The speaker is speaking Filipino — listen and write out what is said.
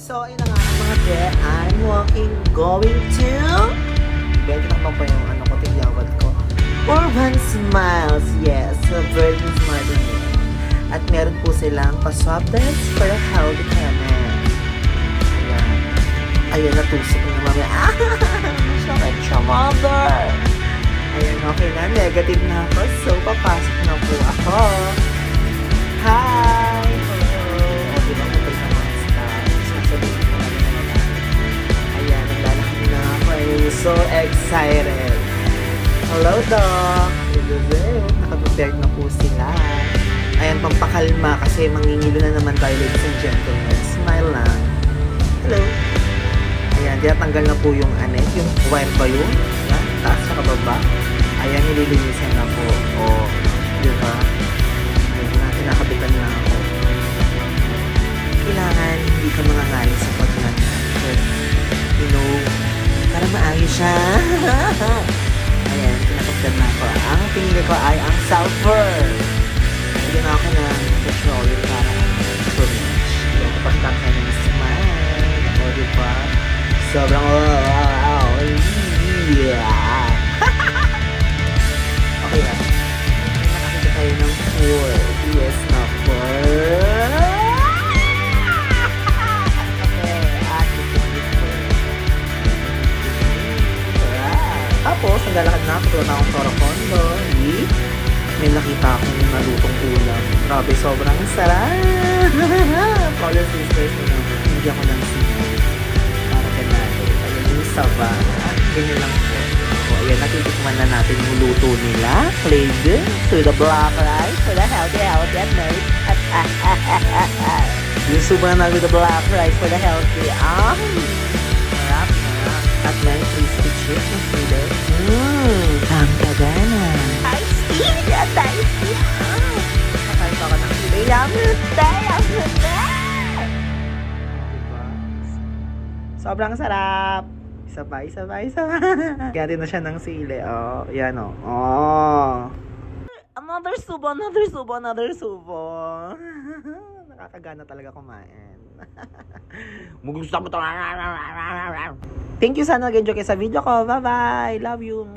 So, ayun na nga mga be, I'm going to Bente na po yung ko, tigyawad ko. Urban Smiles, yes, Virgin Smile din yun. At meron po silang pa-swab test for a healthy comment. Ayan. Ayan, natusok na mami. Masakit siya, mother. Ayan, okay na, negative na ako. So, papasok na po ako. Hi! Hello! O, diba mo ito na mga staff? Sasabihin ko na naman. Ayan, naglalakad na ako. I'm so excited. Hello, Doc! Nakaprepared na po sila. Ayan, pampakalma kasi mangingilo na naman tayo, ladies and gentlemen. Smile lang. Hello! Ayan, tinatanggal na po yung yung wire ba yun? Ayan, taas sa kababa. Ayan, nililinisan na po. O, diba? Nakabitan na ako. Kailangan hindi ka mangangaling sa paglangan. You know, para maayos siya. Ayan, kinakabitan na ako. Ang pinili ko ay ang sulfur. Bigyan ako ng petroleum para furnish. Ayan, kapag ka ng smile. O, diba? Sobrang yeah. Okay na. Nakakita tayo ng food. Yes, na tapos, naglalakad na ako. Tulad na akong Toro condo. May nakita akong nalutong ulam. Grabe, sobrang sarap. Color sisters na naman. Hindi ako ng sinay. Para ka natin. Ayan yung saba. Ganyan lang po. So, ayan, natitikman na natin yung luto nila. Played to the black rice for the healthy at night. Yung suba na with the black rice for the healthy. Sarap na. At may crispy chicken sila. Ang kagana. Ay, Steve! Ay, Steve! Makain pa ka ng sila. Sobrang sarap. Sabay. Kaya din na siya ng sili. Oh, yan oh. Oh. Another subo. Nakakagana talaga kumain. Mugusta mo to. Thank you sana nag-enjoy kayo sa video ko. Bye-bye. Love you.